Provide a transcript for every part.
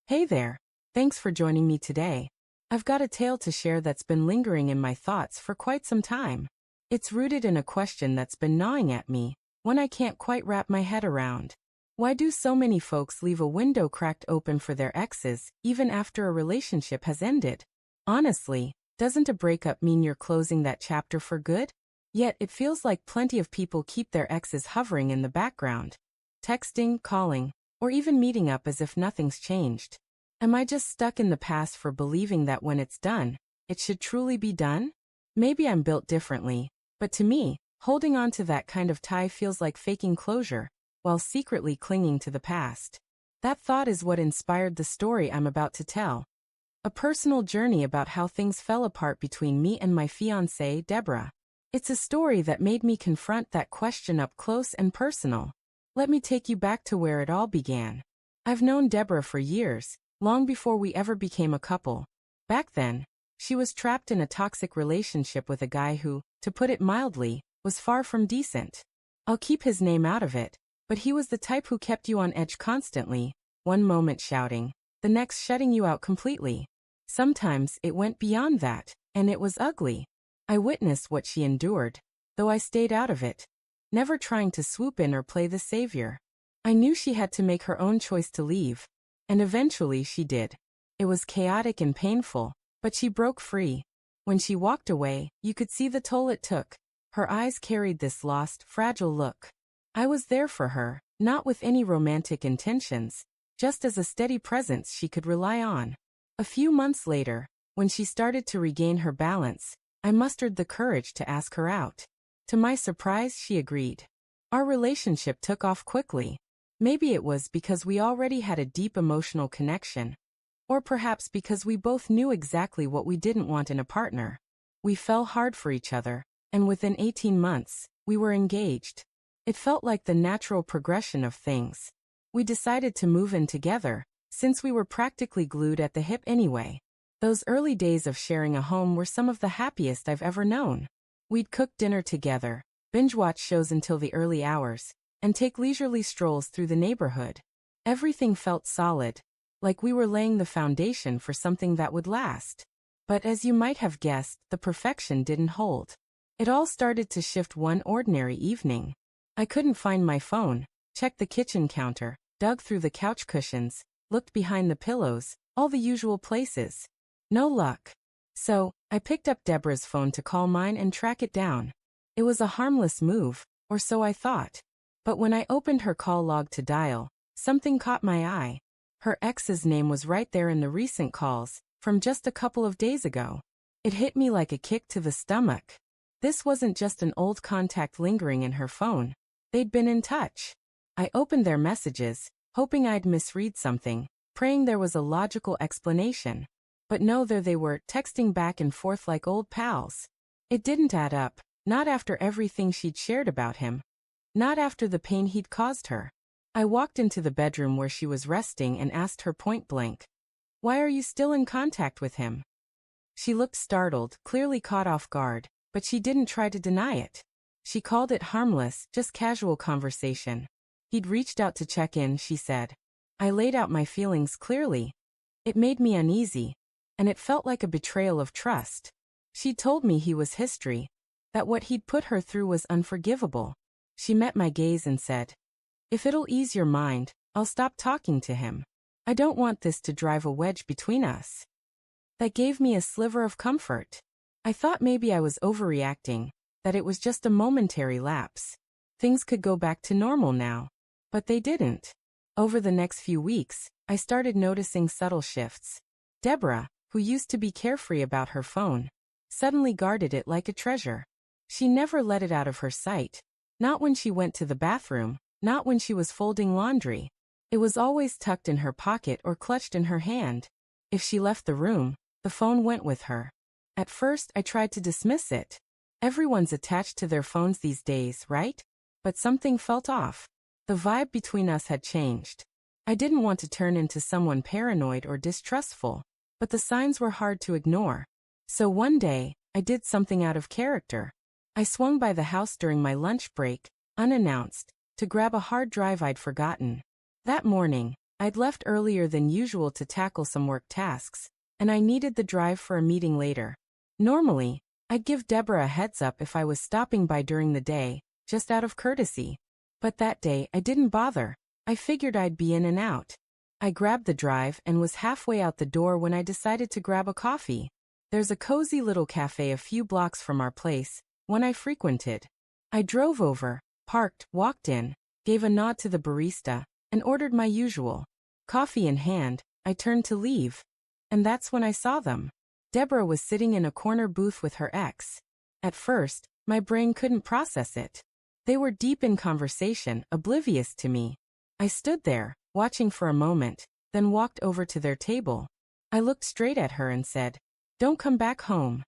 Hey there. Thanks for joining me today. I've got a tale to share that's been lingering in my thoughts for quite some time. It's rooted in a question that's been gnawing at me, one I can't quite wrap my head around. Why do so many folks leave a window cracked open for their exes, even after a relationship has ended? Honestly, doesn't a breakup mean you're closing that chapter for good? Yet it feels like plenty of people keep their exes hovering in the background, texting, calling, or even meeting up as if nothing's changed. Am I just stuck in the past for believing that when it's done, it should truly be done? Maybe I'm built differently, but to me, holding on to that kind of tie feels like faking closure, while secretly clinging to the past. That thought is what inspired the story I'm about to tell. A personal journey about how things fell apart between me and my fiancée, Deborah. It's a story that made me confront that question up close and personal. Let me take you back to where it all began. I've known Deborah for years, long before we ever became a couple. Back then, she was trapped in a toxic relationship with a guy who, to put it mildly, was far from decent. I'll keep his name out of it, but he was the type who kept you on edge constantly, one moment shouting, the next shutting you out completely. Sometimes it went beyond that, and it was ugly. I witnessed what she endured, though I stayed out of it, never trying to swoop in or play the savior. I knew she had to make her own choice to leave, and eventually she did. It was chaotic and painful, but she broke free. When she walked away, you could see the toll it took. Her eyes carried this lost, fragile look. I was there for her, not with any romantic intentions, just as a steady presence she could rely on. A few months later, when she started to regain her balance, I mustered the courage to ask her out. To my surprise, she agreed. Our relationship took off quickly. Maybe it was because we already had a deep emotional connection, or perhaps because we both knew exactly what we didn't want in a partner. We fell hard for each other, and within 18 months, we were engaged. It felt like the natural progression of things. We decided to move in together, since we were practically glued at the hip anyway. Those early days of sharing a home were some of the happiest I've ever known. We'd cook dinner together, binge-watch shows until the early hours, and take leisurely strolls through the neighborhood. Everything felt solid, like we were laying the foundation for something that would last. But as you might have guessed, the perfection didn't hold. It all started to shift one ordinary evening. I couldn't find my phone, checked the kitchen counter, dug through the couch cushions, looked behind the pillows, all the usual places. No luck. So, I picked up Deborah's phone to call mine and track it down. It was a harmless move, or so I thought. But when I opened her call log to dial, something caught my eye. Her ex's name was right there in the recent calls, from just a couple of days ago. It hit me like a kick to the stomach. This wasn't just an old contact lingering in her phone. They'd been in touch. I opened their messages, hoping I'd misread something, praying there was a logical explanation. But no, there they were, texting back and forth like old pals. It didn't add up, not after everything she'd shared about him. Not after the pain he'd caused her. I walked into the bedroom where she was resting and asked her point blank, "Why are you still in contact with him?" She looked startled, clearly caught off guard, but she didn't try to deny it. She called it harmless, just casual conversation. He'd reached out to check in, she said. I laid out my feelings clearly. It made me uneasy, and it felt like a betrayal of trust. She told me he was history, that what he'd put her through was unforgivable. She met my gaze and said, "If it'll ease your mind, I'll stop talking to him. I don't want this to drive a wedge between us." That gave me a sliver of comfort. I thought maybe I was overreacting, that it was just a momentary lapse. Things could go back to normal now. But they didn't. Over the next few weeks, I started noticing subtle shifts. Deborah, who used to be carefree about her phone, suddenly guarded it like a treasure. She never let it out of her sight. Not when she went to the bathroom, not when she was folding laundry. It was always tucked in her pocket or clutched in her hand. If she left the room, the phone went with her. At first, I tried to dismiss it. Everyone's attached to their phones these days, right? But something felt off. The vibe between us had changed. I didn't want to turn into someone paranoid or distrustful, but the signs were hard to ignore. So one day, I did something out of character. I swung by the house during my lunch break, unannounced, to grab a hard drive I'd forgotten. That morning, I'd left earlier than usual to tackle some work tasks, and I needed the drive for a meeting later. Normally, I'd give Deborah a heads up if I was stopping by during the day, just out of courtesy. But that day, I didn't bother. I figured I'd be in and out. I grabbed the drive and was halfway out the door when I decided to grab a coffee. There's a cozy little cafe a few blocks from our place, one I frequented. I drove over, parked, walked in, gave a nod to the barista, and ordered my usual. Coffee in hand, I turned to leave. And that's when I saw them. Deborah was sitting in a corner booth with her ex. At first, my brain couldn't process it. They were deep in conversation, oblivious to me. I stood there, watching for a moment, then walked over to their table. I looked straight at her and said, "Don't come back home."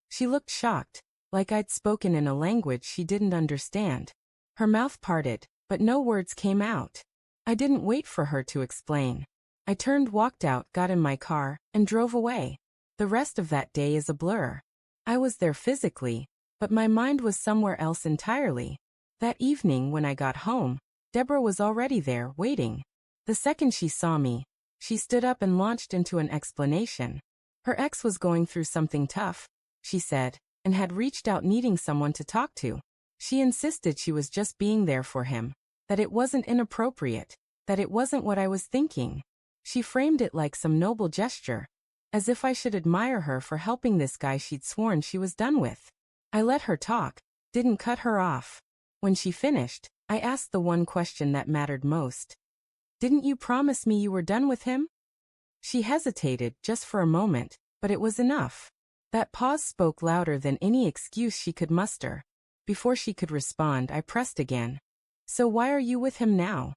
She looked shocked, like I'd spoken in a language she didn't understand. Her mouth parted, but no words came out. I didn't wait for her to explain. I turned, walked out, got in my car, and drove away. The rest of that day is a blur. I was there physically, but my mind was somewhere else entirely. That evening when I got home, Deborah was already there, waiting. The second she saw me, she stood up and launched into an explanation. Her ex was going through something tough, she said, and had reached out needing someone to talk to. She insisted she was just being there for him, that it wasn't inappropriate, that it wasn't what I was thinking. She framed it like some noble gesture, as if I should admire her for helping this guy she'd sworn she was done with. I let her talk, didn't cut her off. When she finished, I asked the one question that mattered most. "Didn't you promise me you were done with him?" She hesitated just for a moment, but it was enough. That pause spoke louder than any excuse she could muster. Before she could respond, I pressed again. "So why are you with him now?"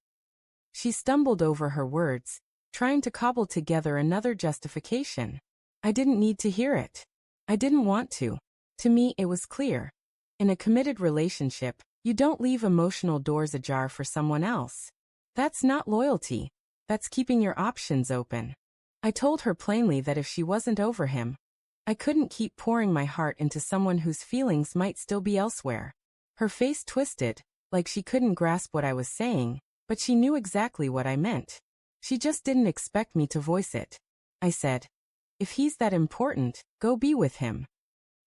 She stumbled over her words, trying to cobble together another justification. I didn't need to hear it. I didn't want to. To me, it was clear. In a committed relationship, you don't leave emotional doors ajar for someone else. That's not loyalty. That's keeping your options open. I told her plainly that if she wasn't over him, I couldn't keep pouring my heart into someone whose feelings might still be elsewhere. Her face twisted, like she couldn't grasp what I was saying, but she knew exactly what I meant. She just didn't expect me to voice it. I said, "If he's that important, go be with him."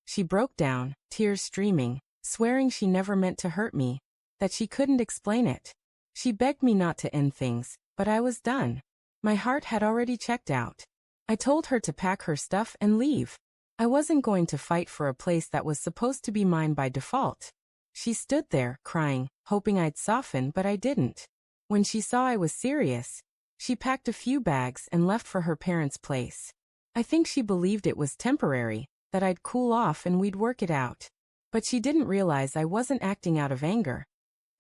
She broke down, tears streaming, swearing she never meant to hurt me, that she couldn't explain it. She begged me not to end things, but I was done. My heart had already checked out. I told her to pack her stuff and leave. I wasn't going to fight for a place that was supposed to be mine by default. She stood there, crying, hoping I'd soften, but I didn't. When she saw I was serious, she packed a few bags and left for her parents' place. I think she believed it was temporary, that I'd cool off and we'd work it out. But she didn't realize I wasn't acting out of anger.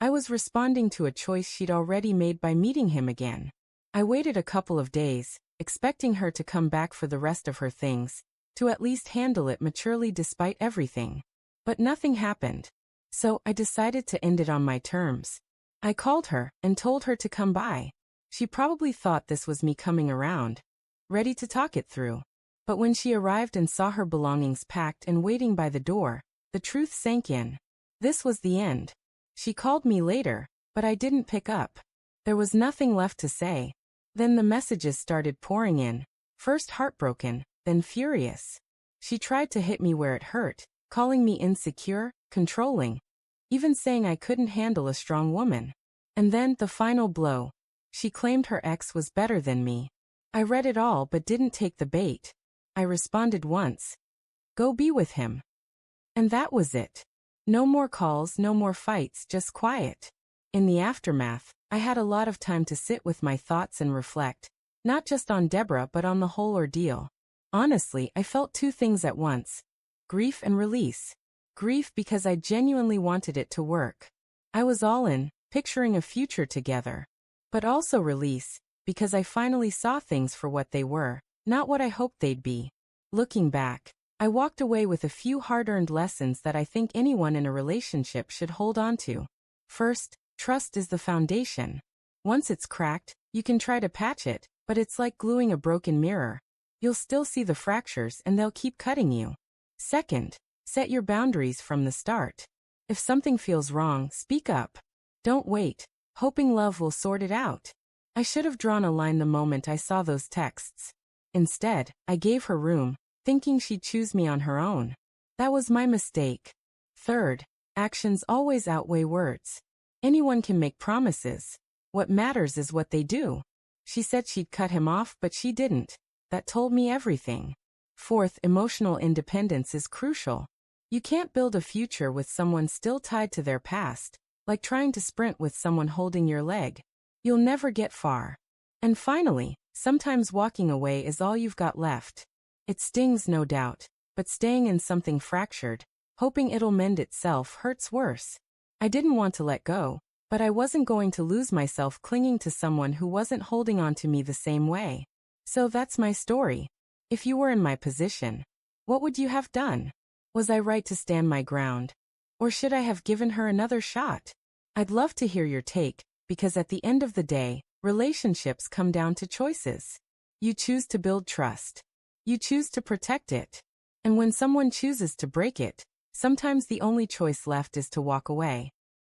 I was responding to a choice she'd already made by meeting him again. I waited a couple of days, expecting her to come back for the rest of her things, to at least handle it maturely despite everything. But nothing happened. So I decided to end it on my terms. I called her and told her to come by. She probably thought this was me coming around, ready to talk it through. But when she arrived and saw her belongings packed and waiting by the door, the truth sank in. This was the end. She called me later, but I didn't pick up. There was nothing left to say. Then the messages started pouring in, first heartbroken, then furious. She tried to hit me where it hurt, calling me insecure, controlling, even saying I couldn't handle a strong woman. And then, the final blow. She claimed her ex was better than me. I read it all but didn't take the bait. I responded once. "Go be with him." And that was it. No more calls, no more fights, just quiet. In the aftermath, I had a lot of time to sit with my thoughts and reflect, not just on Deborah but on the whole ordeal. Honestly, I felt two things at once: grief and release. Grief because I genuinely wanted it to work. I was all in, picturing a future together. But also release, because I finally saw things for what they were, not what I hoped they'd be. Looking back, I walked away with a few hard-earned lessons that I think anyone in a relationship should hold on to. First, trust is the foundation. Once it's cracked, you can try to patch it, but it's like gluing a broken mirror. You'll still see the fractures and they'll keep cutting you. Second, set your boundaries from the start. If something feels wrong, speak up. Don't wait, hoping love will sort it out. I should have drawn a line the moment I saw those texts. Instead, I gave her room, thinking she'd choose me on her own. That was my mistake. Third, actions always outweigh words. Anyone can make promises. What matters is what they do. She said she'd cut him off, but she didn't. That told me everything. Fourth, emotional independence is crucial. You can't build a future with someone still tied to their past, like trying to sprint with someone holding your leg. You'll never get far. And finally, sometimes walking away is all you've got left. It stings, no doubt, but staying in something fractured, hoping it'll mend itself, hurts worse. I didn't want to let go, but I wasn't going to lose myself clinging to someone who wasn't holding on to me the same way. So that's my story. If you were in my position, what would you have done? Was I right to stand my ground? Or should I have given her another shot? I'd love to hear your take, because at the end of the day, relationships come down to choices. You choose to build trust. You choose to protect it. And when someone chooses to break it, sometimes the only choice left is to walk away.